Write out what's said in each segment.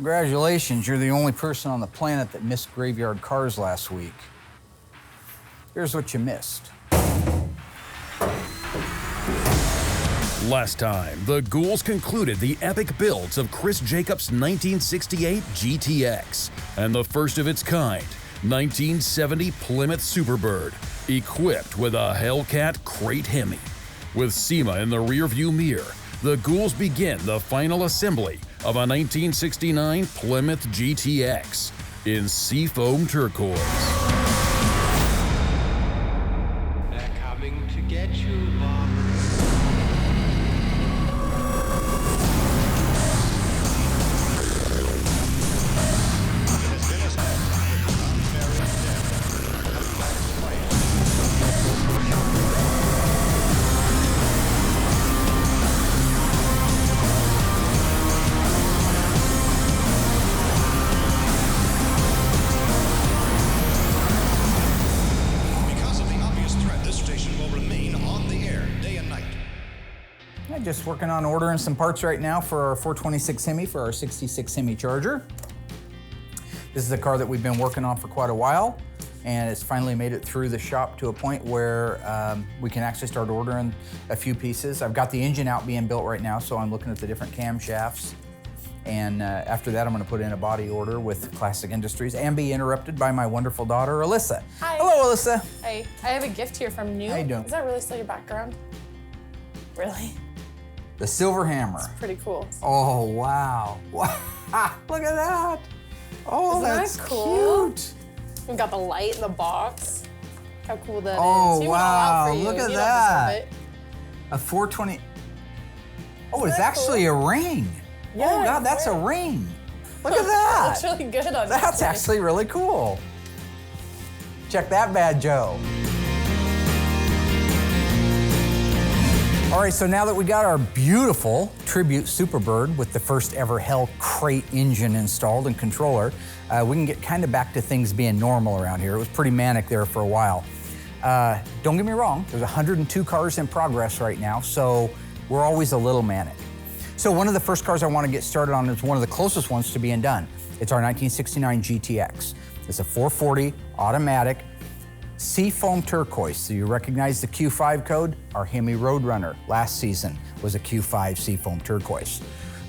Congratulations, you're the only person on the planet that missed graveyard cars last week. Here's what you missed. Last time, the Ghouls concluded the epic builds of Chris Jacobs' 1968 GTX and the first of its kind, 1970 Plymouth Superbird, equipped with a Hellcat crate Hemi. With SEMA in the rearview mirror, the Ghouls begin the final assembly of a 1969 Plymouth GTX in seafoam turquoise. They're coming to get you, Bob. Just working on ordering some parts right now for our 426 Hemi for our 66 Hemi Charger. This is a car that we've been working on for quite a while, and it's finally made it through the shop to a point where we can actually start ordering a few pieces. I've got the engine out being built right now, so I'm looking at the different camshafts. And after that, I'm gonna put in a body order with Classic Industries and be interrupted by my wonderful daughter, Alyssa. Hi. Hello, Alyssa. Hey, I have a gift here from New. How you doing? Is that really still your background? Really? The Silver Hammer. It's pretty cool. Oh, wow. Wow. Look at that. Oh, Isn't that's that cool? cute. We've got the light in the box. How cool that Oh, is. wow. For you. Look at You don't that. deserve it. A 420. Oh, Isn't it's that actually cool? a ring. Yeah, Oh, God, it's that's a great. ring. Look at that. Looks really good on you. That's actually really cool. Check that bad, Joe. All right, so now that we got our beautiful Tribute Superbird with the first ever Hell crate engine installed and controller, we can get kind of back to things being normal around here. It was pretty manic there for a while. Don't get me wrong, there's 102 cars in progress right now, so we're always a little manic. So one of the first cars I want to get started on is one of the closest ones to being done. It's our 1969 GTX. It's a 440 automatic seafoam turquoise. So you recognize the Q5 code? Our Hemi Roadrunner last season was a Q5 seafoam turquoise.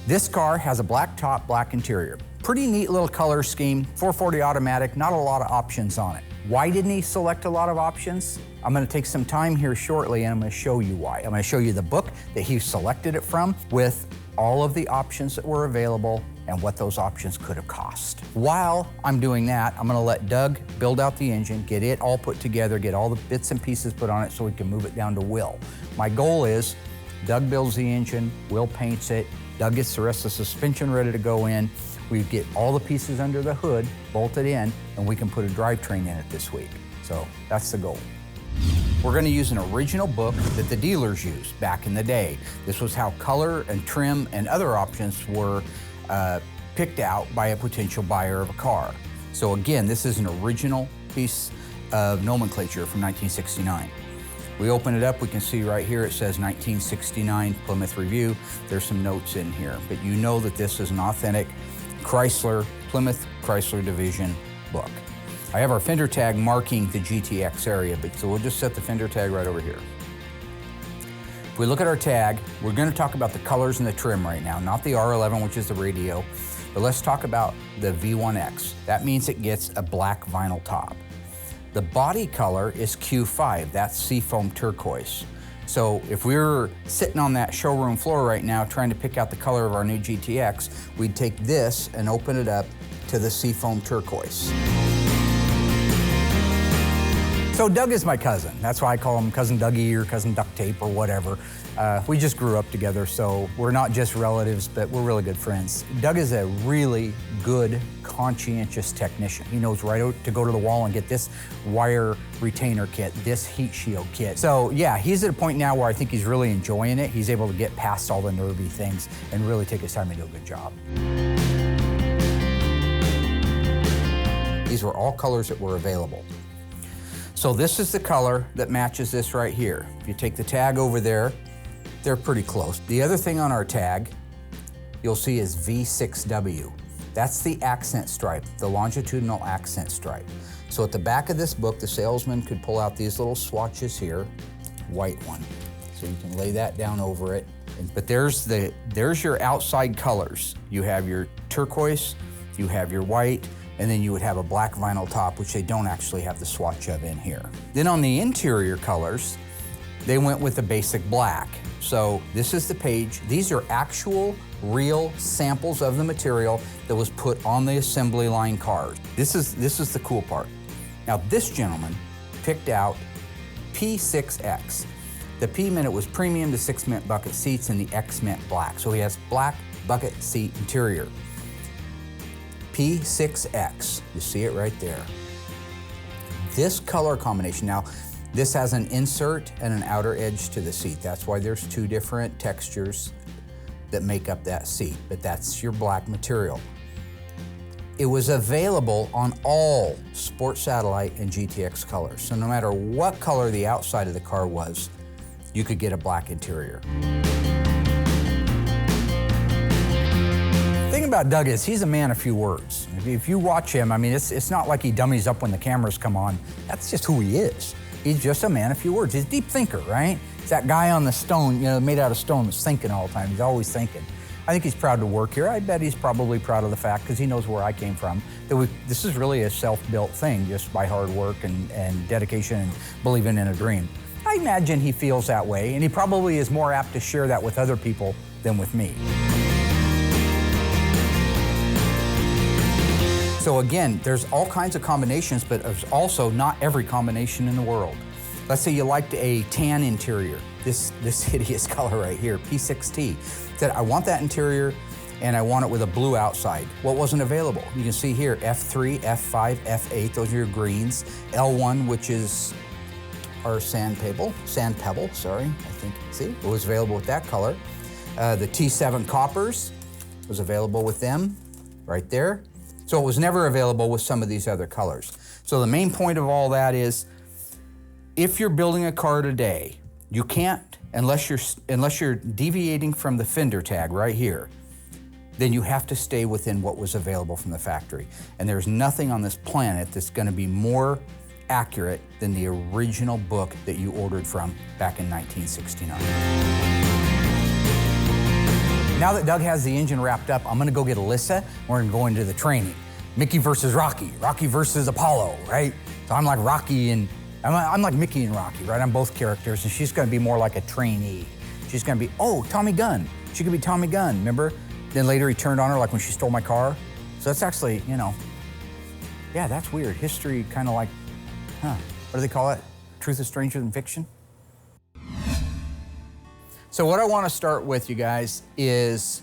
This car has a black top, black interior. Pretty neat little color scheme, 440 automatic, not a lot of options on it. Why didn't he select a lot of options? I'm gonna take some time here shortly and I'm gonna show you why. I'm gonna show you the book that he selected it from with all of the options that were available and what those options could have cost. While I'm doing that, I'm gonna let Doug build out the engine, get it all put together, get all the bits and pieces put on it so we can move it down to Will. My goal is Doug builds the engine, Will paints it, Doug gets the rest of the suspension ready to go in, we get all the pieces under the hood bolted in, and we can put a drivetrain in it this week. So that's the goal. We're gonna use an original book that the dealers used back in the day. This was how color and trim and other options were picked out by a potential buyer of a car. So again, this is an original piece of nomenclature from 1969. We open it up, we can see right here it says 1969 Plymouth Review. There's some notes in here, but you know that this is an authentic Chrysler, Plymouth Chrysler Division book. I have our fender tag marking the GTX area, but so we'll just set the fender tag right over here. If we look at our tag, we're gonna talk about the colors and the trim right now, not the R11, which is the radio, but let's talk about the V1X. That means it gets a black vinyl top. The body color is Q5, that's seafoam turquoise. So if we were sitting on that showroom floor right now trying to pick out the color of our new GTX, we'd take this and open it up to the seafoam turquoise. So Doug is my cousin. That's why I call him Cousin Dougie or Cousin Duct Tape or whatever. We just grew up together, so we're not just relatives, but we're really good friends. Doug is a really good, conscientious technician. He knows right to go to the wall and get this wire retainer kit, this heat shield kit. So yeah, he's at a point now where I think he's really enjoying it. He's able to get past all the nervy things and really take his time and do a good job. These were all colors that were available. So this is the color that matches this right here. If you take the tag over there, they're pretty close. The other thing on our tag, you'll see is V6W. That's the accent stripe, the longitudinal accent stripe. So at the back of this book, the salesman could pull out these little swatches here, white one. So you can lay that down over it. But there's your outside colors. You have your turquoise, you have your white, and then you would have a black vinyl top, which they don't actually have the swatch of in here. Then on the interior colors, they went with the basic black. So this is the page. These are actual, real samples of the material that was put on the assembly line cars. This is the cool part. Now this gentleman picked out P6X. The P meant it was premium, the 6 meant bucket seats, and the X meant black. So he has black bucket seat interior. P6X, you see it right there. This color combination, now this has an insert and an outer edge to the seat. That's why there's 2 different textures that make up that seat, but that's your black material. It was available on all Sport Satellite and GTX colors. So no matter what color the outside of the car was, you could get a black interior. The thing about Doug is he's a man of few words. If you watch him, I mean, it's not like he dummies up when the cameras come on. That's just who he is. He's just a man of few words. He's a deep thinker, right? He's that guy on the stone, you know, made out of stone that's thinking all the time. He's always thinking. I think he's proud to work here. I bet he's probably proud of the fact, because he knows where I came from, that this is really a self-built thing just by hard work and dedication and believing in a dream. I imagine he feels that way, and he probably is more apt to share that with other people than with me. So again, there's all kinds of combinations, but there's also not every combination in the world. Let's say you liked a tan interior, this hideous color right here, P6T. Said, I want that interior and I want it with a blue outside. What wasn't available? You can see here, F3, F5, F8, those are your greens. L1, which is our sand pebble, sorry, I think, see? It was available with that color. The T7 coppers was available with them, right there. So it was never available with some of these other colors. So the main point of all that is, if you're building a car today, you can't, unless you're deviating from the fender tag right here, then you have to stay within what was available from the factory. And there's nothing on this planet that's gonna be more accurate than the original book that you ordered from back in 1969. Now that Doug has the engine wrapped up, I'm gonna go get Alyssa. We're gonna go into the training. Mickey versus Rocky, Rocky versus Apollo, right? So I'm like Rocky and, I'm like Mickey and Rocky, right? I'm both characters, and she's gonna be more like a trainee. She's gonna be, oh, Tommy Gunn. She could be Tommy Gunn, remember? Then later he turned on her like when she stole my car. So that's actually, you know, yeah, that's weird. History kind of like, what do they call it? Truth is stranger than fiction? So what I want to start with, you guys, is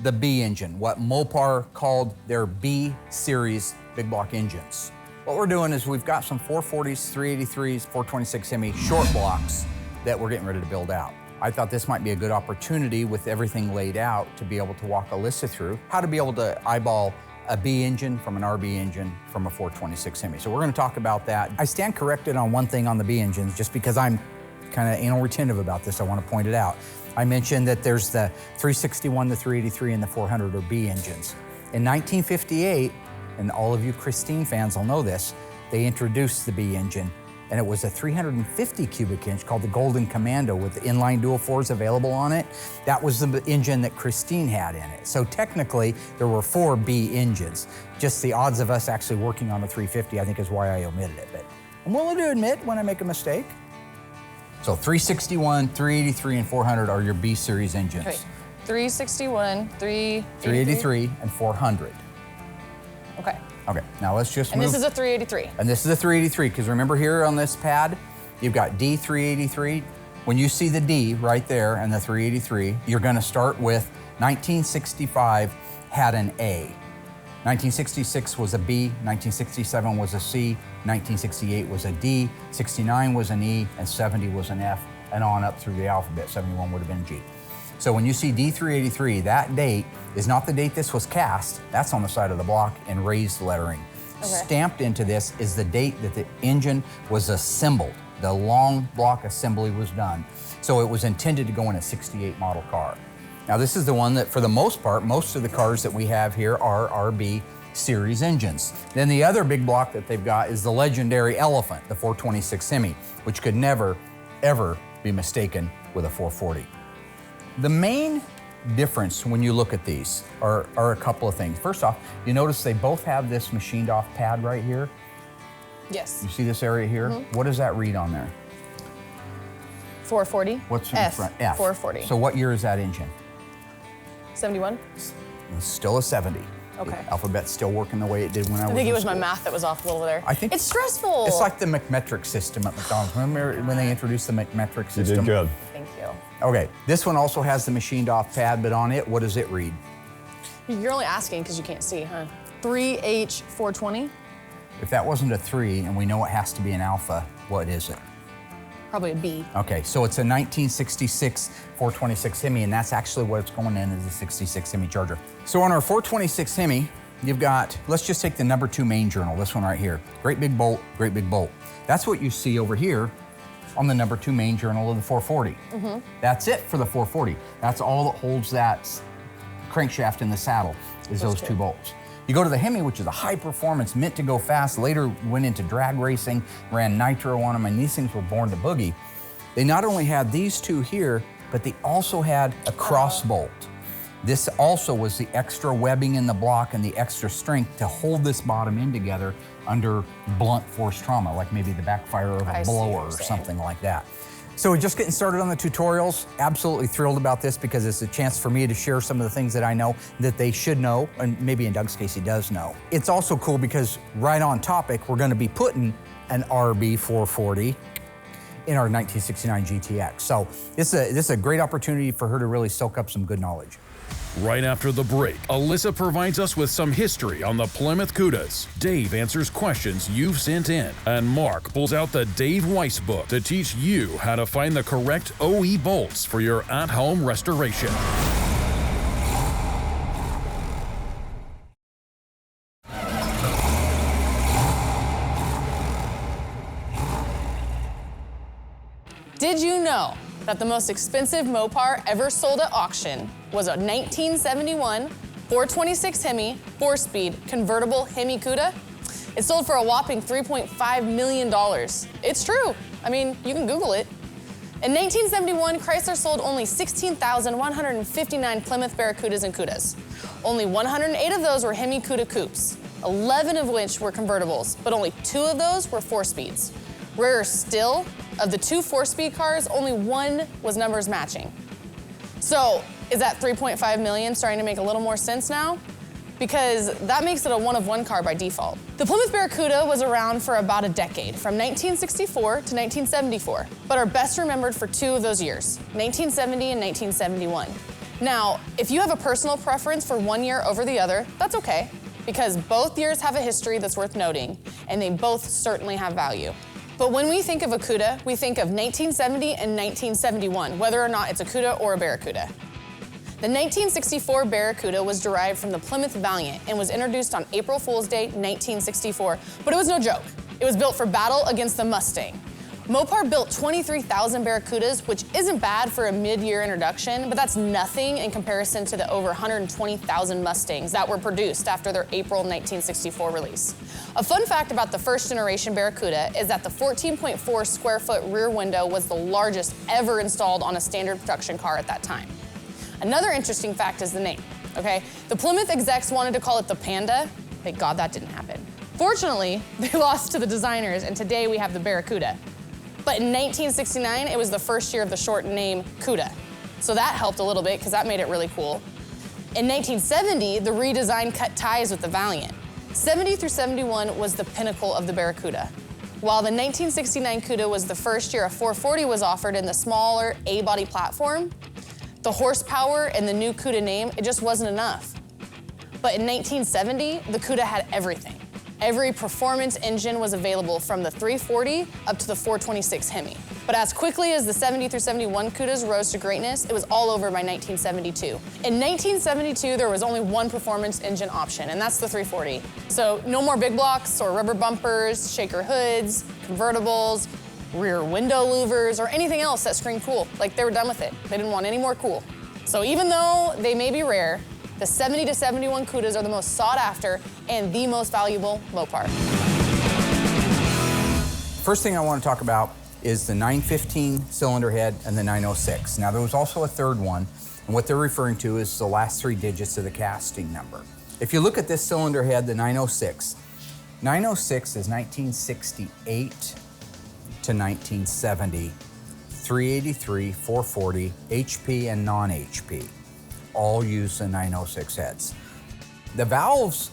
the B engine, what Mopar called their B series big block engines. What we're doing is we've got some 440s, 383s, 426 Hemi short blocks that we're getting ready to build out. I thought this might be a good opportunity with everything laid out to be able to walk Alyssa through how to be able to eyeball a B engine from an RB engine from a 426 Hemi. So we're gonna talk about that. I stand corrected on one thing on the B engines just because I'm kind of anal retentive about this. I want to point it out. I mentioned that there's the 361, the 383, and the 400 are B engines. In 1958, and all of you Christine fans will know this, they introduced the B engine, and it was a 350 cubic inch called the Golden Commando with the inline dual fours available on it. That was the engine that Christine had in it. So technically, there were 4 B engines. Just the odds of us actually working on the 350, I think, is why I omitted it. But I'm willing to admit when I make a mistake. So 361, 383, and 400 are your B series engines. Okay. 361, 383, and 400. Okay. Okay, now let's just And move. this is a 383. And this is a 383, because remember here on this pad, you've got D383. When you see the D right there and the 383, you're gonna start with 1965 had an A. 1966 was a B, 1967 was a C, 1968 was a D, 69 was an E, and 70 was an F, and on up through the alphabet. 71 would have been G. So when you see D383, that date is not the date this was cast. That's on the side of the block in raised lettering. Okay. Stamped into this is the date that the engine was assembled. The long block assembly was done. So it was intended to go in a 68 model car. Now this is the one that, for the most part, most of the cars that we have here are RB series engines. Then the other big block that they've got is the legendary Elephant, the 426 Hemi, which could never, ever be mistaken with a 440. The main difference when you look at these are a couple of things. First off, you notice they both have this machined off pad right here. Yes. You see this area here? What does that read on there? 440. What's in F, front? F. 440. So what year is that engine? 71? It's still a 70. Okay. The alphabet's still working the way it did when I was I think in it was my school. math that was off a little there. I think it's stressful. It's like the McMetric system at McDonald's. Remember when they introduced the McMetric You system? did good. Thank you. Okay, this one also has the machined off pad, but on it, what does it read? You're only asking because you can't see, huh? 3H420? If that wasn't a 3 and we know it has to be an alpha, what is it? Probably a B. Okay, so it's a 1966 426 Hemi, and that's actually what it's going in as a 66 Hemi Charger. So on our 426 Hemi, you've got, let's just take the #2 main journal, this one right here. Great big bolt, great big bolt. That's what you see over here on the #2 main journal of the 440. That's it for the 440. That's all that holds that crankshaft in the saddle is those two bolts. You go to the Hemi, which is a high performance, meant to go fast, later went into drag racing, ran nitro on them, and these things were born to boogie. They not only had these two here, but they also had a cross bolt. This also was the extra webbing in the block and the extra strength to hold this bottom end together under blunt force trauma, like maybe the backfire of a blower or something like that. So we're just getting started on the tutorials. Absolutely thrilled about this because it's a chance for me to share some of the things that I know that they should know, and maybe in Doug's case he does know. It's also cool because right on topic, we're gonna be putting an RB 440 in our 1969 GTX. So this is a great opportunity for her to really soak up some good knowledge. Right after the break, Alyssa provides us with some history on the Plymouth Cudas. Dave answers questions you've sent in. And Mark pulls out the Dave Weiss book to teach you how to find the correct OE bolts for your at-home restoration. Did you know that the most expensive Mopar ever sold at auction was a 1971 426 Hemi 4-speed convertible Hemi Cuda? It sold for a whopping $3.5 million. It's true. I mean, you can Google it. In 1971, Chrysler sold only 16,159 Plymouth Barracudas and Cudas. Only 108 of those were Hemi Cuda coupes, 11 of which were convertibles, but only 2 of those were 4-speeds. Rarer still, of the 2 4-speed cars, only 1 was numbers matching. So, is that 3.5 million starting to make a little more sense now? Because that makes it a one-of-one car by default. The Plymouth Barracuda was around for about a decade, from 1964 to 1974, but are best remembered for 2 of those years, 1970 and 1971. Now, if you have a personal preference for one year over the other, that's okay, because both years have a history that's worth noting, and they both certainly have value. But when we think of a Cuda, we think of 1970 and 1971, whether or not it's a Cuda or a Barracuda. The 1964 Barracuda was derived from the Plymouth Valiant and was introduced on April Fool's Day, 1964, but it was no joke. It was built for battle against the Mustang. Mopar built 23,000 Barracudas, which isn't bad for a mid-year introduction, but that's nothing in comparison to the over 120,000 Mustangs that were produced after their April 1964 release. A fun fact about the first generation Barracuda is that the 14.4 square foot rear window was the largest ever installed on a standard production car at that time. Another interesting fact is the name, okay? The Plymouth execs wanted to call it the Panda. Thank God that didn't happen. Fortunately, they lost to the designers, and today we have the Barracuda. But in 1969, it was the first year of the short name Cuda. So that helped a little bit because that made it really cool. In 1970, the redesign cut ties with the Valiant. 70 through 71 was the pinnacle of the Barracuda. While the 1969 Cuda was the first year a 440 was offered in the smaller A-body platform, the horsepower and the new Cuda name, it just wasn't enough. But in 1970, the Cuda had everything. Every performance engine was available from the 340 up to the 426 Hemi. But as quickly as the 70 through 71 Cudas rose to greatness, it was all over by 1972. In 1972, there was only one performance engine option, and that's the 340. So no more big blocks or rubber bumpers, shaker hoods, convertibles, rear window louvers, or anything else that screamed cool. Like, they were done with it. They didn't want any more cool. So even though they may be rare, the 70 to 71 Cudas are the most sought after and the most valuable Mopar. First thing I want to talk about is the 915 cylinder head and the 906. Now there was also a third one, and what they're referring to is the last 3 digits of the casting number. If you look at this cylinder head, the 906, 906 is 1968 to 1970, 383, 440, HP and non-HP, all use the 906 heads. The valves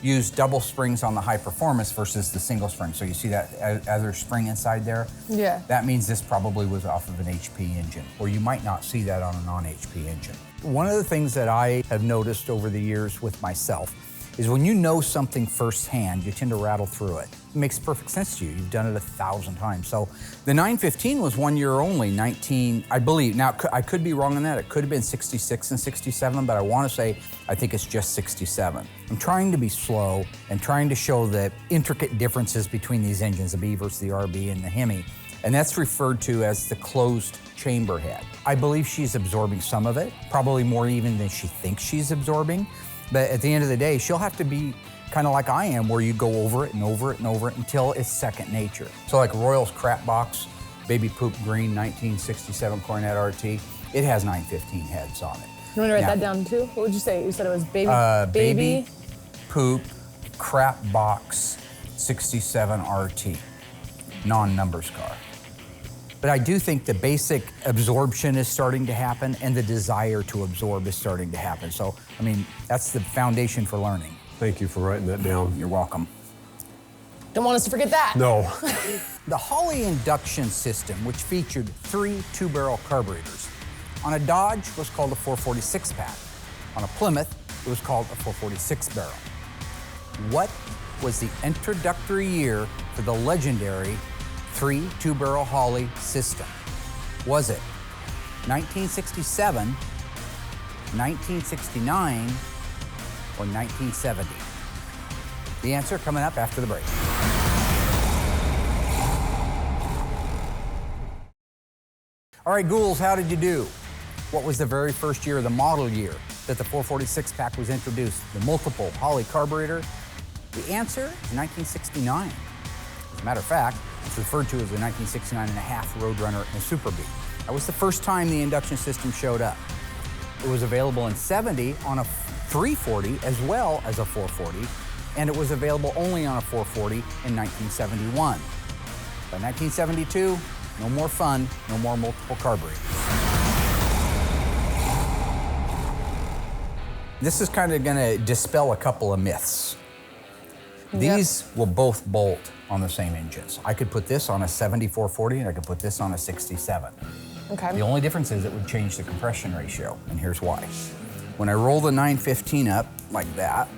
use double springs on the high performance versus the single spring. So you see that other spring inside there? Yeah. That means this probably was off of an HP engine, or you might not see that on a non-HP engine. One of the things that I have noticed over the years with myself is when you know something firsthand, you tend to rattle through it. It makes perfect sense to you. You've done it 1,000 times. So the 915 was 1 year only, I believe. Now, I could be wrong on that. It could have been 66 and 67, but I want to say I think it's just 67. I'm trying to be slow and trying to show the intricate differences between these engines, the B versus the RB and the Hemi, and that's referred to as the closed chamber head. I believe she's absorbing some of it, probably more even than she thinks she's absorbing. But at the end of the day, she'll have to be kind of like I am, where you go over it and over it and over it until it's second nature. So like Royal's Crap Box, Baby Poop Green 1967 Coronet RT, it has 915 heads on it. You want to write that down too? What would you say? You said it was Baby Poop Crap Box 67 RT, non-numbers car. But I do think the basic absorption is starting to happen and the desire to absorb is starting to happen. So, I mean, that's the foundation for learning. Thank you for writing that down. You're welcome. Don't want us to forget that. No. The Holley induction system, which featured 3 2-barrel carburetors, on a Dodge was called a 446 pack. On a Plymouth, it was called a 446 barrel. What was the introductory year for the legendary 3 2-barrel Holley system? Was it 1967, 1969, or 1970? The answer coming up after the break. All right, Ghouls, how did you do? What was the very first year, the model year, that the 446 pack was introduced, the multiple Holley carburetor? The answer is 1969. As a matter of fact, it's referred to as the 1969 and a half Roadrunner and Super Bee. That was the first time the induction system showed up. It was available in 70 on a 340 as well as a 440, and it was available only on a 440 in 1971. By 1972, no more fun, no more multiple carburetors. This is kind of gonna dispel a couple of myths. These will both bolt on the same engines. I could put this on a 7440 and I could put this on a 67. Okay. The only difference is it would change the compression ratio, and here's why. When I roll the 915 up like that,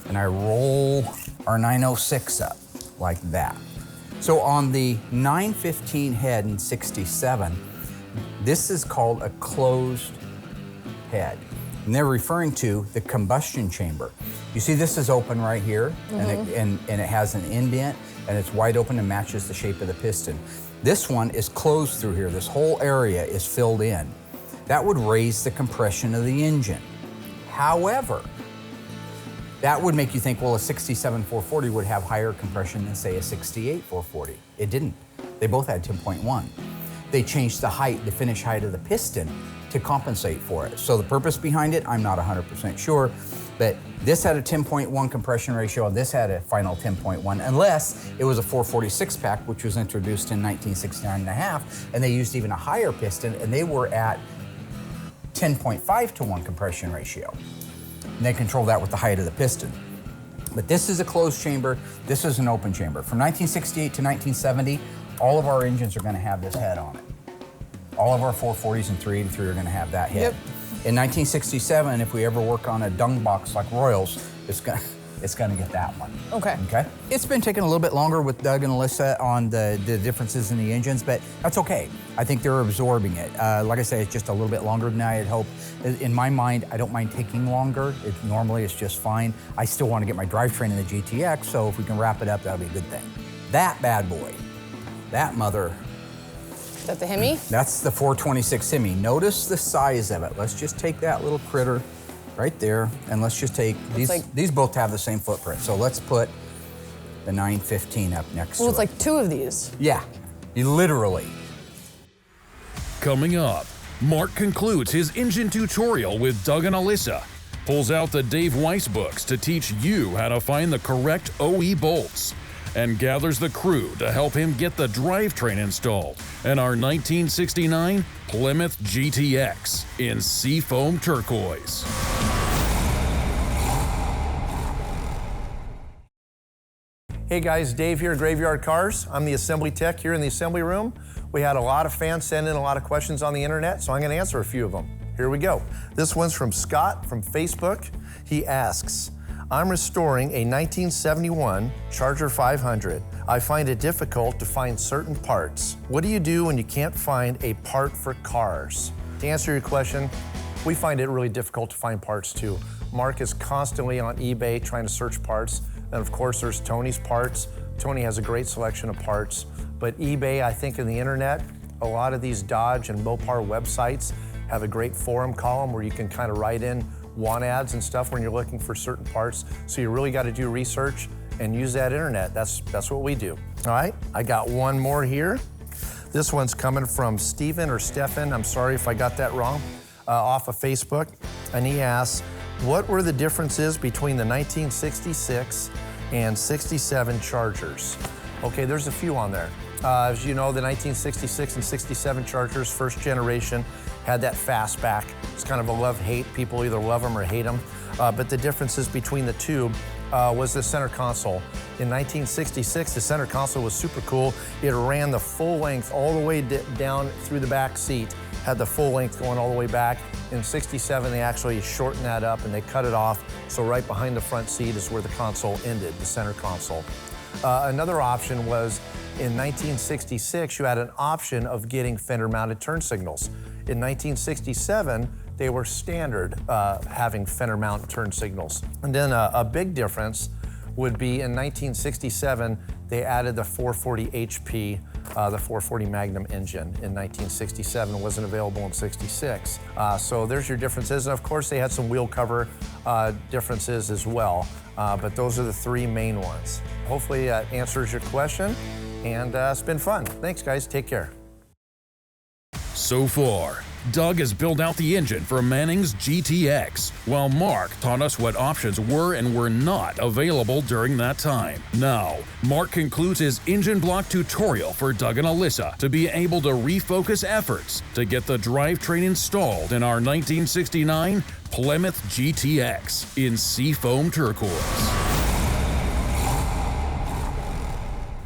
and I roll our 906 up like that. So on the 915 head in 67, this is called a closed head. And they're referring to the combustion chamber. You see this is open right here, and it has an indent, and it's wide open and matches the shape of the piston. This one is closed through here. This whole area is filled in. That would raise the compression of the engine. However, that would make you think, well, a 67 440 would have higher compression than, say, a 68 440. It didn't. They both had 10.1. They changed the height, the finish height of the piston to compensate for it. So the purpose behind it, I'm not 100% sure, but this had a 10.1 compression ratio, and this had a final 10.1, unless it was a 446 pack, which was introduced in 1969 and a half, and they used even a higher piston, and they were at 10.5 to 1 compression ratio. And they control that with the height of the piston. But this is a closed chamber, this is an open chamber. From 1968 to 1970, all of our engines are gonna have this head on it. All of our 440s and 383 are gonna have that head. Yep. In 1967, if we ever work on a dung box like Royals, it's gonna get that one. Okay. Okay? It's been taking a little bit longer with Doug and Alyssa on the differences in the engines, but that's okay. I think they're absorbing it. Like I say, it's just a little bit longer than I had hoped. In my mind, I don't mind taking longer. Normally it's just fine. I still want to get my drivetrain in the GTX, so if we can wrap it up, that'll be a good thing. That bad boy, that mother Is that the Hemi? That's the 426 Hemi. Notice the size of it. Let's just take that little critter right there, and let's just take these. These both have the same footprint. So let's put the 915 up next to it. Well, it's like two of these. Yeah, literally. Coming up, Mark concludes his engine tutorial with Doug and Alyssa, pulls out the Dave Weiss books to teach you how to find the correct OE bolts, and gathers the crew to help him get the drivetrain installed in our 1969 Plymouth GTX in seafoam turquoise. Hey guys, Dave here, Graveyard Carz. I'm the assembly tech here in the assembly room. We had a lot of fans send in a lot of questions on the internet, so I'm gonna answer a few of them. Here we go. This one's from Scott from Facebook. He asks, I'm restoring a 1971 Charger 500. I find it difficult to find certain parts. What do you do when you can't find a part for cars? To answer your question, we find it really difficult to find parts too. Mark is constantly on eBay trying to search parts. And of course, there's Tony's parts. Tony has a great selection of parts. But eBay, I think, and the internet, a lot of these Dodge and Mopar websites have a great forum column where you can kind of write in want ads and stuff when you're looking for certain parts. So you really got to do research and use that internet. That's what we do. All right, I got one more here. This one's coming from Steven or Stefan, I'm sorry if I got that wrong, off of Facebook. And he asks, what were the differences between the 1966 and 67 Chargers? Okay, there's a few on there. As you know, the 1966 and 67 Chargers, first generation, had that fastback. It's kind of a love-hate. People either love them or hate them. But the differences between the two was the center console. In 1966, the center console was super cool. It ran the full length all the way down through the back seat, had the full length going all the way back. In 67, they actually shortened that up and they cut it off. So right behind the front seat is where the console ended, the center console. Another option was in 1966, you had an option of getting fender-mounted turn signals. In 1967, they were standard having fender mount turn signals. And then a big difference would be in 1967, they added the 440 HP, the 440 Magnum engine in 1967. It wasn't available in 66. So there's your differences. And of course, they had some wheel cover differences as well. But those are the three main ones. Hopefully that answers your question. And it's been fun. Thanks, guys. Take care. So far, Doug has built out the engine for Manning's GTX, while Mark taught us what options were and were not available during that time. Now, Mark concludes his engine block tutorial for Doug and Alyssa to be able to refocus efforts to get the drivetrain installed in our 1969 Plymouth GTX in seafoam turquoise.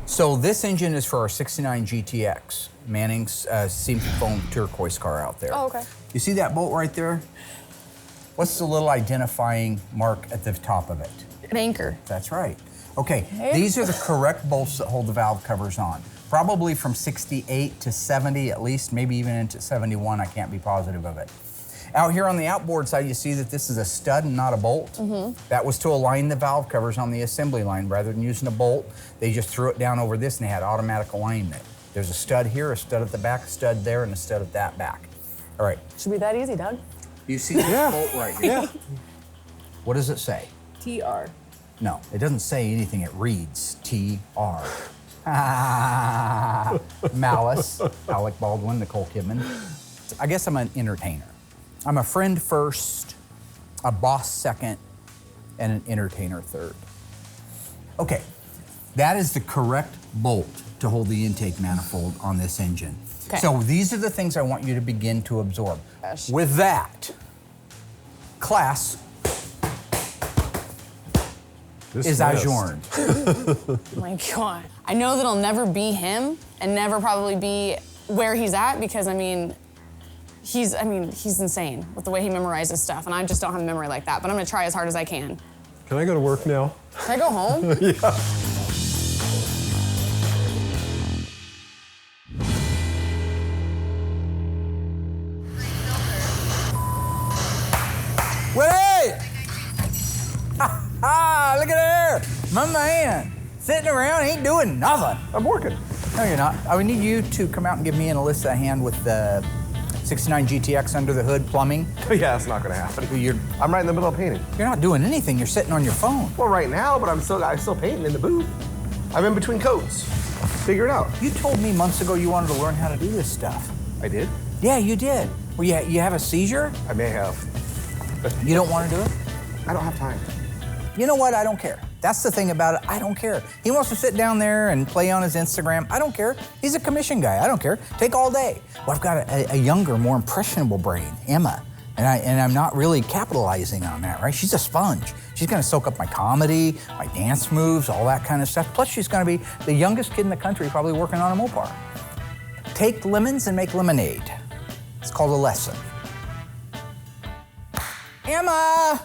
So this engine is for our 69 GTX, Manning's seafoam turquoise car out there. Oh, okay. You see that bolt right there? What's the little identifying mark at the top of it? An anchor. That's right. Okay, these are the correct bolts that hold the valve covers on. Probably from 68 to 70 at least, maybe even into 71, I can't be positive of it. Out here on the outboard side, you see that this is a stud and not a bolt. That was to align the valve covers on the assembly line. Rather than using a bolt, they just threw it down over this and they had automatic alignment. There's a stud here, a stud at the back, a stud there, and a stud at that back. All right. Should be that easy, Doug. You see this bolt right here? Yeah. What does it say? TR. No, it doesn't say anything. It reads TR. Malice, Alec Baldwin, Nicole Kidman. I guess I'm an entertainer. I'm a friend first, a boss second, and an entertainer third. Okay, that is the correct bolt to hold the intake manifold on this engine. Okay. So these are the things I want you to begin to absorb. Gosh. With that, class is adjourned. Oh my God. I know that I'll never be him and never probably be where he's at because, he's insane with the way he memorizes stuff, and I just don't have a memory like that, but I'm gonna try as hard as I can. Can I go to work now? Can I go home? Yeah. Wait! Ha, look at there! My man, sitting around, ain't doing nothing. I'm working. No, you're not. I would need you to come out and give me and Alyssa a hand with the 69 GTX under the hood plumbing. Yeah, that's not gonna happen. You're I'm right in the middle of painting. not doing anything. You're sitting on your phone. Well, right now, but I'm still painting in the booth. I'm in between coats. Figure it out. You told me months ago you wanted to learn how to do this stuff. I did? Yeah, you did. Well, you have a seizure? I may have. You don't want to do it? I don't have time. You know what? I don't care. That's the thing about it. I don't care. He wants to sit down there and play on his Instagram. I don't care. He's a commission guy. I don't care. Take all day. Well, I've got a younger, more impressionable brain, Emma, and I'm not really capitalizing on that, right? She's a sponge. She's gonna soak up my comedy, my dance moves, all that kind of stuff. Plus, she's gonna be the youngest kid in the country probably working on a Mopar. Take lemons and make lemonade. It's called a lesson. Emma!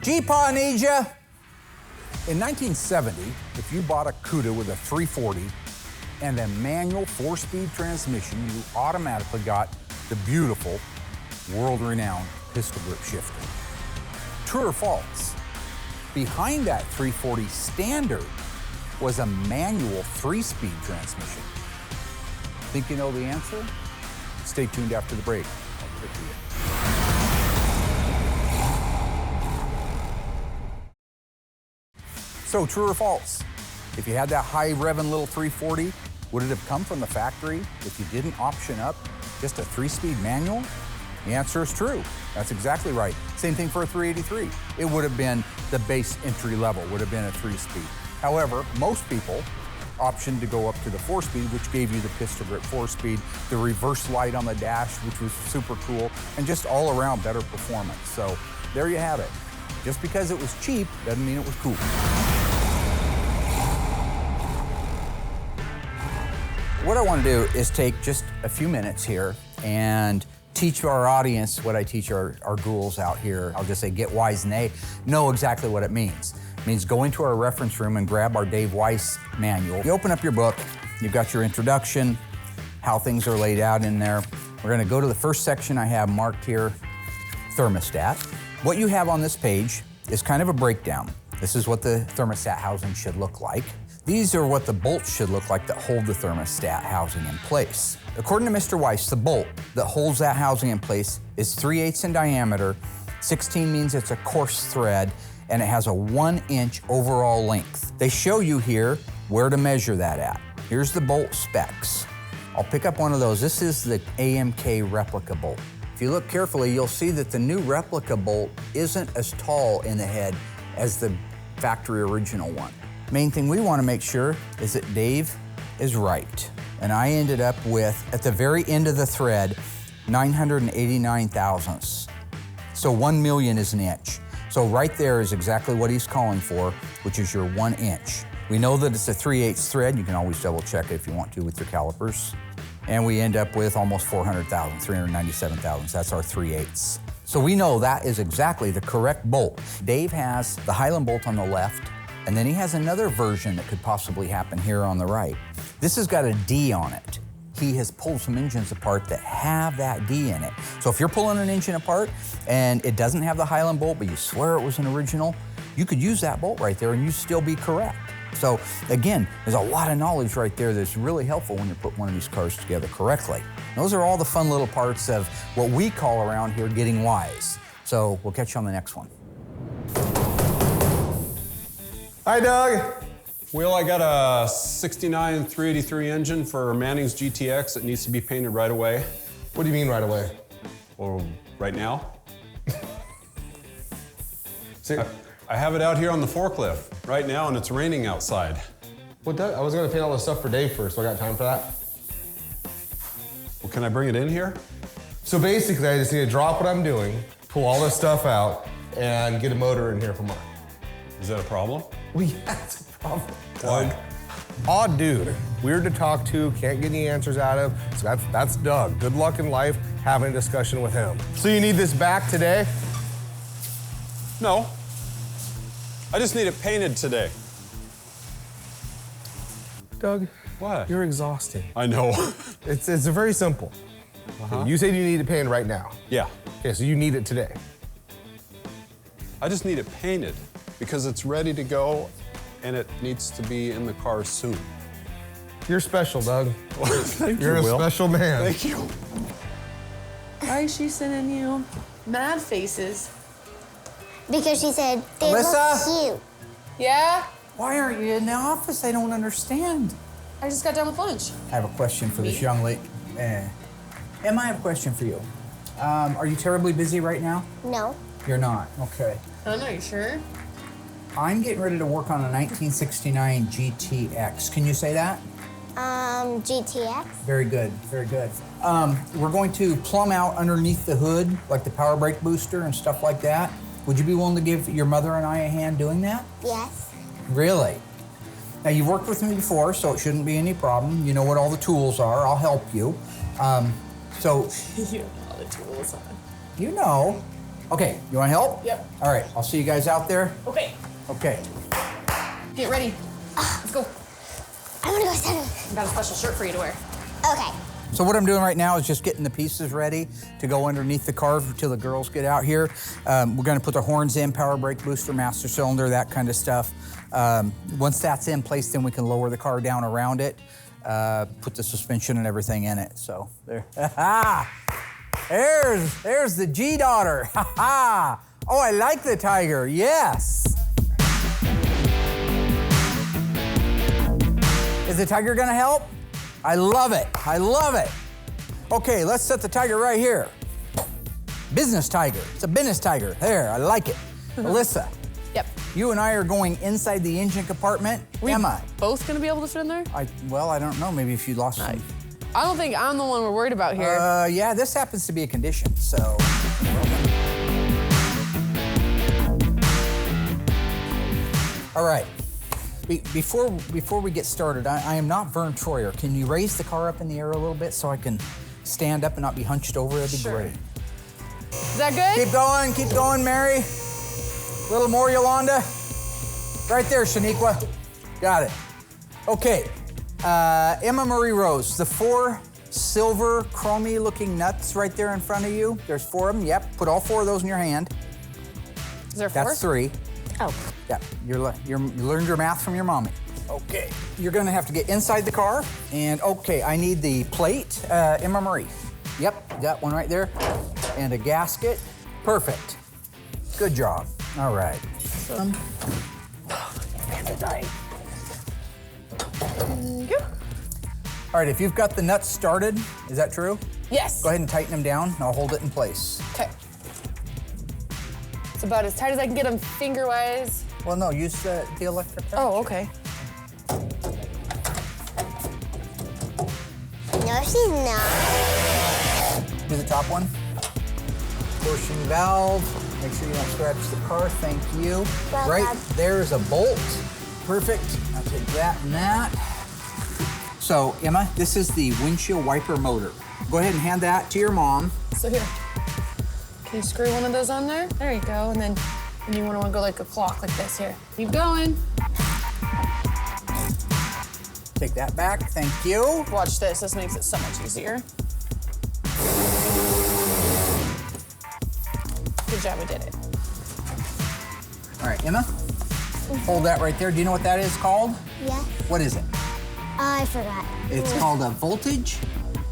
G-Paw needs ya. In 1970, if you bought a Cuda with a 340 and a manual 4-speed transmission, you automatically got the beautiful, world-renowned pistol grip shifter. True or false? Behind that 340 standard was a manual 3-speed transmission. Think you know the answer? Stay tuned after the break. I'll give it to you. So, true or false? If you had that high revving little 340, would it have come from the factory if you didn't option up just a 3-speed manual? The answer is true. That's exactly right. Same thing for a 383. It would have been the base entry level, would have been a 3-speed. However, most people optioned to go up to the 4-speed, which gave you the pistol grip 4-speed, the reverse light on the dash, which was super cool, and just all around better performance. So there you have it. Just because it was cheap doesn't mean it was cool. What I want to do is take just a few minutes here and teach our audience what I teach our ghouls out here. I'll just say get wise, and they know exactly what it means. It means go into our reference room and grab our Dave Weiss manual. You open up your book, you've got your introduction, how things are laid out in there. We're going to go to the first section I have marked here, thermostat. What you have on this page is kind of a breakdown. This is what the thermostat housing should look like. These are what the bolts should look like that hold the thermostat housing in place. According to Mr. Weiss, the bolt that holds that housing in place is 3/8 in diameter, 16 means it's a coarse thread, and it has a 1-inch overall length. They show you here where to measure that at. Here's the bolt specs. I'll pick up one of those. This is the AMK replica bolt. If you look carefully, you'll see that the new replica bolt isn't as tall in the head as the factory original one. Main thing we want to make sure is that Dave is right. And I ended up with, at the very end of the thread, 989 thousandths. So 1 million is an inch. So right there is exactly what he's calling for, which is your 1 inch. We know that it's a 3/8 thread. You can always double check it if you want to with your calipers. And we end up with almost 400,000, 397 thousandths. That's our 3/8. So we know that is exactly the correct bolt. Dave has the Highland bolt on the left, and then he has another version that could possibly happen here on the right. This has got a D on it. He has pulled some engines apart that have that D in it. So if you're pulling an engine apart and it doesn't have the Highland bolt, but you swear it was an original, you could use that bolt right there and you'd still be correct. So again, there's a lot of knowledge right there that's really helpful when you put one of these cars together correctly. Those are all the fun little parts of what we call around here getting wise. So we'll catch you on the next one. Hi, Doug. Will, I got a 69 383 engine for Manning's GTX that needs to be painted right away. What do you mean right away? Or right now. See, I have it out here on the forklift right now and it's raining outside. well, Doug, I was gonna paint all this stuff for Dave first, so I got time for that. Well, can I bring it in here? So basically, I just need to drop what I'm doing, pull all this stuff out, and get a motor in here for Mark. Is that a problem? Well, yeah, it's a problem. Doug. Odd dude, weird to talk to, can't get any answers out of. So that's Doug. Good luck in life having a discussion with him. So you need this back today? No. I just need it painted today. Doug, What? you're exhausting. I know. It's very simple. Okay, you said you need it painted right now. Yeah. Okay, so you need it today. I just need it painted because it's ready to go and it needs to be in the car soon. You're special, Doug. Thank You're you, a Will. special man. Thank you. Why is she sending you mad faces? Because she said they Alyssa? look cute. Yeah? Why aren't you in the office? I don't understand. I just got done with lunch. I have a question for this Me? young lady. Emma, I have a question for you. Are you terribly busy right now? No. You're not. Okay. I don't know, you sure? I'm getting ready to work on a 1969 GTX. Can you say that? GTX. Very good, very good. We're going to plumb out underneath the hood, like the power brake booster and stuff like that. Would you be willing to give your mother and I a hand doing that? Yes. Really? Now, you've worked with me before, so it shouldn't be any problem. You know what all the tools are. I'll help you. So, You have all the tools on. you know. Okay, you want to help? Yep. All right, I'll see you guys out there. Okay, Okay. get ready. Let's go. I want to go stand. I got a special shirt for you to wear. Okay. So what I'm doing right now is just getting the pieces ready to go underneath the car until the girls get out here. We're gonna put the horns in, power brake booster, master cylinder, that kind of stuff. Once that's in place, then we can lower the car down around it, put the suspension and everything in it. So there, there's the G-daughter. Oh, I like the Tiger, yes. Is the Tiger gonna help? I love it, I love it. Okay, let's set the Tiger right here. Business Tiger, it's a business Tiger. There, I like it. Alyssa, Yep. you and I are going inside the engine compartment. Emma, Both gonna be able to fit in there? I don't know, maybe if you lost some. I don't think I'm the one we're worried about here. Yeah, this happens to be a condition, so. All right, before we get started, I am not Vern Troyer. Can you raise the car up in the air a little bit so I can stand up and not be hunched over? That'd be Sure. great. Is that good? Keep going, Mary. A little more, Yolanda. Right there, Shaniqua. Got it. Okay, Emma Marie Rose, the 4 silver chromey looking nuts right there in front of you. There's 4 of them, yep. Put all 4 of those in your hand. Is there 4? That's 3. Oh. Yeah, you learned your math from your mommy. Okay, you're gonna have to get inside the car, and okay, I need the plate, Emma Marie. Yep, got one right there, and a gasket. Perfect. Good job. All right. All right, if you've got the nuts started, is that true? Yes. Go ahead and tighten them down, and I'll hold it in place. Okay. It's about as tight as I can get them finger-wise. Well, no, use the electric. Oh, okay. No, she's not. Do the top one. Portion valve. Make sure you don't scratch the car. Thank you. Well Right done. there's a bolt. Perfect. I'll take that and that. So, Emma, this is the windshield wiper motor. Go ahead and hand that to your mom. So here. Can you screw one of those on there? There you go. And then you want to go like a clock like this here. Keep going. Take that back. Thank you. Watch this. This makes it so much easier. Good job, we did it. All right, Emma, hold that right there. Do you know what that is called? Yeah. What is it? I forgot. It's called a voltage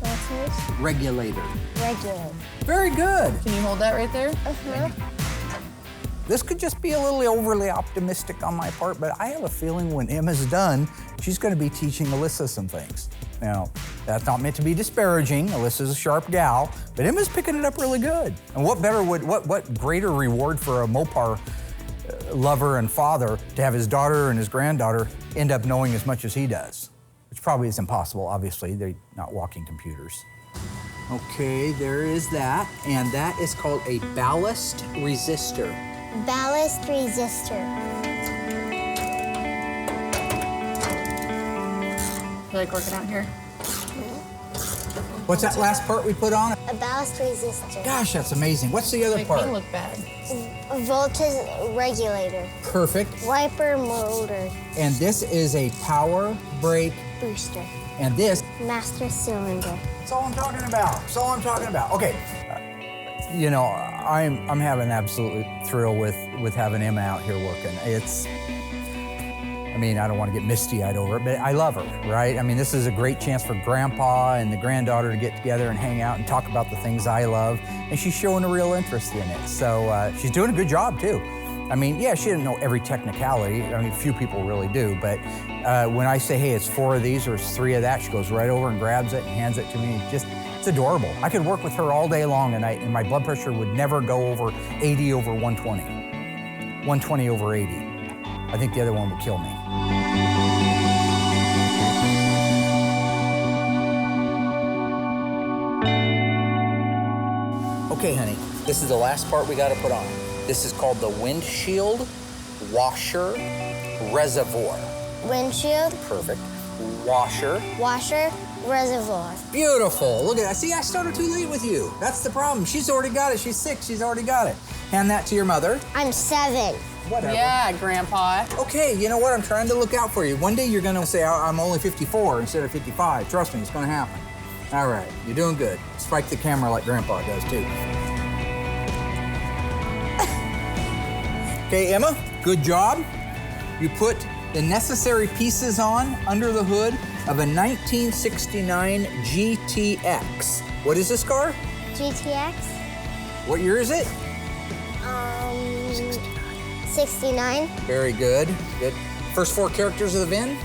Voltage regulator. regulator. Very good. Can you hold that right there? This could just be a little overly optimistic on my part, but I have a feeling when Emma's done, she's going to be teaching Alyssa some things. Now, that's not meant to be disparaging. Alyssa's a sharp gal, but Emma's picking it up really good. And what greater reward for a Mopar lover and father to have his daughter and his granddaughter end up knowing as much as he does, which probably is impossible. Obviously, they're not walking computers. Okay, there is that, and that is called a ballast resistor. Ballast resistor. You like working out here? What's that last part we put on? A ballast resistor. Gosh, that's amazing. What's the other Make part? me look bad. A voltage regulator. Perfect. Wiper motor. And this is a power brake, Booster. and this, Master cylinder. that's all I'm talking about. That's all I'm talking about. Okay. You know, I'm having absolute thrill with having Emma out here working. I mean, I don't want to get misty-eyed over it, but I love her, right? I mean, this is a great chance for Grandpa and the granddaughter to get together and hang out and talk about the things I love, and she's showing a real interest in it. So she's doing a good job, too. I mean, yeah, she didn't know every technicality. I mean, few people really do, but when I say, hey, it's 4 of these or it's 3 of that, she goes right over and grabs it and hands it to me. It's adorable. I could work with her all day long and my blood pressure would never go over 80 over 120. 120 over 80. I think the other one would kill me. Okay, honey, this is the last part we gotta put on. This is called the windshield washer reservoir. Windshield, Perfect. Washer. washer, reservoir. Beautiful. Look at that. See, I started too late with you. That's the problem. She's already got it. She's 6. She's already got it. Hand that to your mother. I'm 7. Whatever. Yeah, Grandpa. Okay, you know what? I'm trying to look out for you. One day you're gonna say, I'm only 54 instead of 55. Trust me, it's gonna happen. All right, you're doing good. Spike the camera like Grandpa does too. Okay, Emma, good job. You put the necessary pieces on under the hood of a 1969 GTX. What is this car? GTX, What year is it? 69. Very good. Good. First 4 characters of the VIN?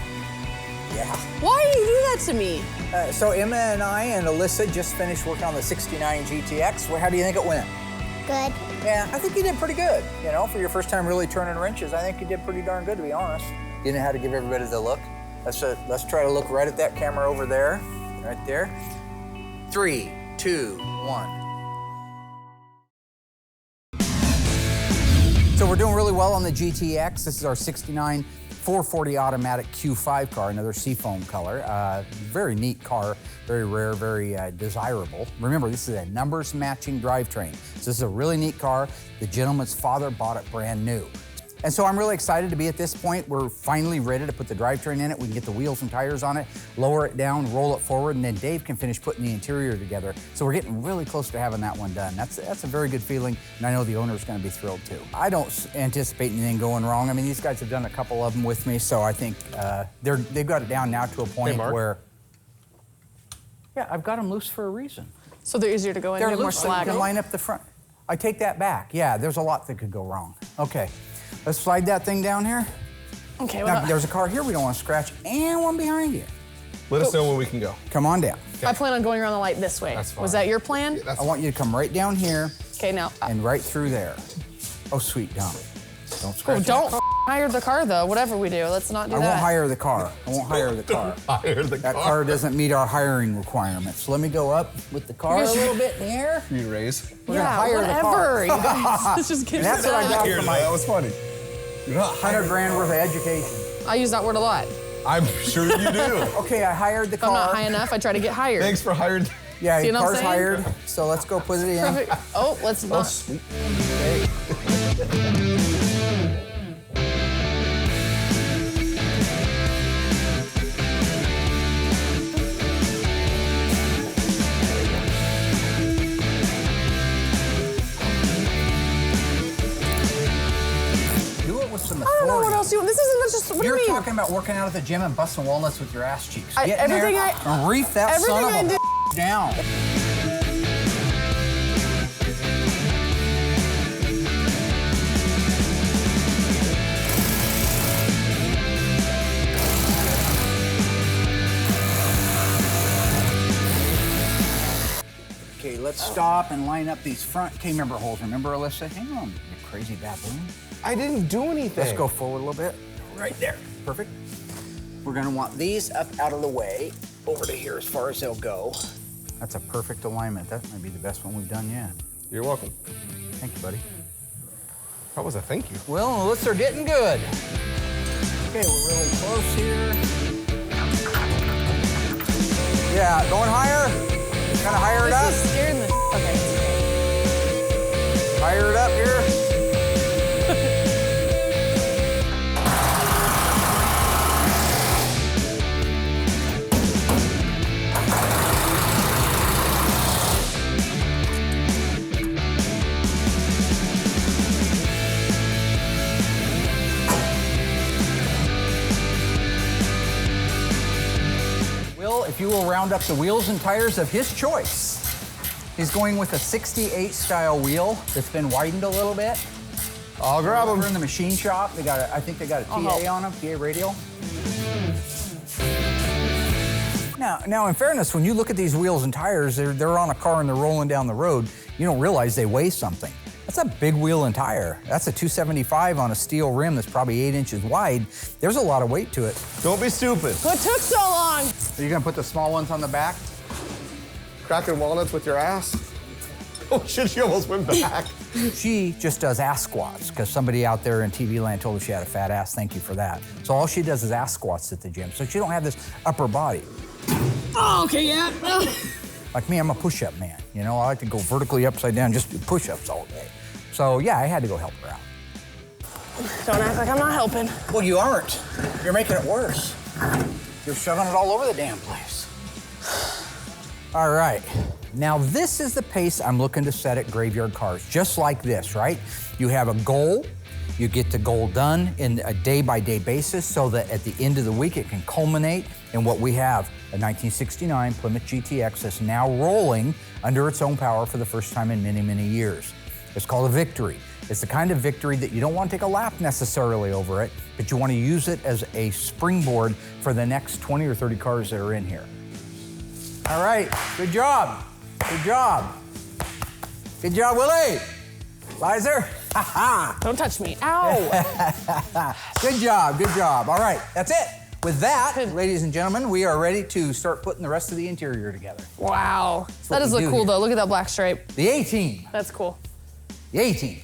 Yeah. Why do you do that to me? So Emma and I and Alyssa just finished working on the 69 GTX. Well, how do you think it went? Good. Yeah, I think you did pretty good. You know, for your first time really turning wrenches, I think you did pretty darn good, to be honest. You know how to give everybody the look? Let's try to look right at that camera over there. Right there. 3, 2, 1. So we're doing really well on the GTX. This is our 69 440 automatic Q5 car, another seafoam color. Very neat car, very rare, very desirable. Remember, this is a numbers matching drivetrain. So this is a really neat car. The gentleman's father bought it brand new. And so I'm really excited to be at this point. We're finally ready to put the drivetrain in it. We can get the wheels and tires on it, lower it down, roll it forward, and then Dave can finish putting the interior together. So we're getting really close to having that one done. That's a very good feeling, and I know the owner's gonna be thrilled too. I don't anticipate anything going wrong. I mean, these guys have done a couple of them with me, so I think they've got it down now to a point where, yeah, I've got them loose for a reason. So they're easier to go in, They're you have more loose, so you slack. can line up the front. I take that back. Yeah, there's a lot that could go wrong. Okay. Let's slide that thing down here. Okay, Now, well, there's a car here we don't want to scratch, and one behind you. Let us know when we can go. Come on down. I plan on going around the light this way. That's fine. Was that your plan? I want you to come right down here Okay, now. and right through there. Oh, sweet dumb. Don't scratch. Oh, don't hire the car though. Whatever we do, let's not do I that. won't hire the car. I won't hire the car. Hire the That car doesn't meet our hiring requirements. Let me go up with the car a little bit in the air. You raise. We're gonna hire the car. whatever, you guys. Let's just get And that's what I got for my That was funny. You're not 100 grand worth of education. I use that word a lot. I'm sure you do. Okay, I hired the If I'm car. not high enough, I try to get hired. Thanks for hiring. Yeah, See your what I'm car's saying? hired. So let's go put it in. Perfect. Oh, let's not. Sweet. Do it with some I don't know what authority. else you. This isn't just. What You're do you mean? talking about working out at the gym and busting walnuts with your ass cheeks. I- Get in everything there I- and reef that son of everything a down. Okay, let's stop and line up these front K-member holes. Remember, Alyssa? Hang on, you crazy baboon. I didn't do anything. Let's go forward a little bit. Right there. Perfect. We're gonna want these up out of the way, over to here as far as they'll go. That's a perfect alignment. That might be the best one we've done yet. You're welcome. Thank you, buddy. That was a thank you. Well, the lifts are getting good. Okay, we're really close here. Yeah, going higher. Kind of higher it up. This is scaring the. Okay. Higher it up here. if you will round up the wheels and tires of his choice. He's going with a 68 style wheel that's been widened a little bit. I'll grab them. We're in the machine shop. They got I think they got a TA on them, TA radial. Now, in fairness, when you look at these wheels and tires, they're on a car and they're rolling down the road, you don't realize they weigh something. That's a big wheel and tire. That's a 275 on a steel rim that's probably 8 inches wide. There's a lot of weight to it. Don't be stupid. What took so long? Are you gonna put the small ones on the back? Cracking walnuts with your ass? Oh shit, she almost went back. She just does ass squats because somebody out there in TV land told her she had a fat ass. Thank you for that. So all she does is ass squats at the gym. So she don't have this upper body. Oh, okay, yeah. Like me, I'm a push-up man. You know, I like to go vertically upside down, just do push-ups all day. So yeah, I had to go help her out. Don't act like I'm not helping. Well, you aren't. You're making it worse. You're shoving it all over the damn place. All right. Now this is the pace I'm looking to set at Graveyard Carz, just like this, right? You have a goal. You get the goal done in a day-by-day basis so that at the end of the week it can culminate in what we have, a 1969 Plymouth GTX that's now rolling under its own power for the first time in many, many years. It's called a victory. It's the kind of victory that you don't want to take a lap necessarily over it, but you want to use it as a springboard for the next 20 or 30 cars that are in here. All right, good job. Good job. Good job, Willie. Lizer. Don't touch me. Ow. Good job, good job. All right, that's it. With that, ladies and gentlemen, we are ready to start putting the rest of the interior together. Wow. That does we look do cool, here. though. Look at that black stripe. The A-team. That's cool. The A-team.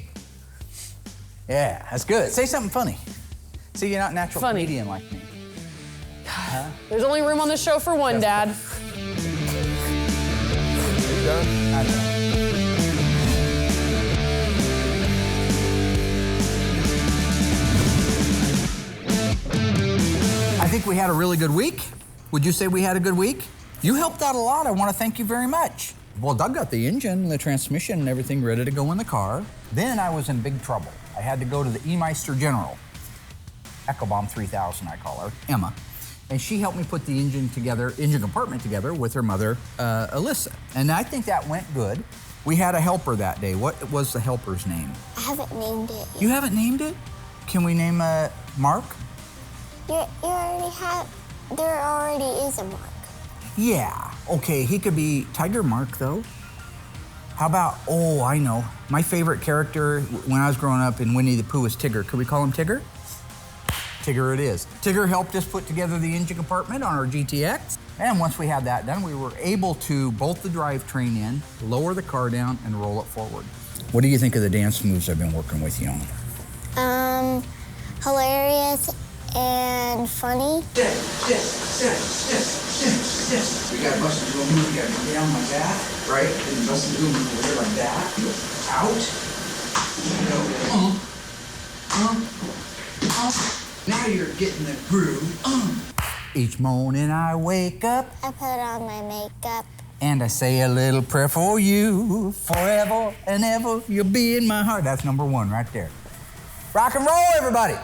Yeah, that's good. Say something funny. See, you're not a natural comedian like me. There's only room on the show for one, Dad. You done? I'm done. I think we had a really good week. Would you say we had a good week? You helped out a lot. I want to thank you very much. Well, Doug got the engine and the transmission and everything ready to go in the car. Then I was in big trouble. I had to go to the E-Meister General. Echo Bomb 3000, I call her, Emma. And she helped me put the engine compartment together with her mother, Alyssa. And I think that went good. We had a helper that day. What was the helper's name? I haven't named it. You haven't named it? Can we name Mark? You already have. There already is a Mark. Yeah. Okay, he could be Tiger Mark, though. How about, oh, I know. My favorite character when I was growing up in Winnie the Pooh was Tigger. Could we call him Tigger? Tigger it is. Tigger helped us put together the engine compartment on our GTX. And once we had that done, we were able to bolt the drivetrain in, lower the car down, and roll it forward. What do you think of the dance moves I've been working with you on? Hilarious and funny. We got busted to move. You got to come down like that, right? And busted to move over here like that. Out. Now you're getting the groove. Each morning I wake up. I put on my makeup. And I say a little prayer for you. Forever and ever, you'll be in my heart. That's number one right there. Rock and roll, everybody.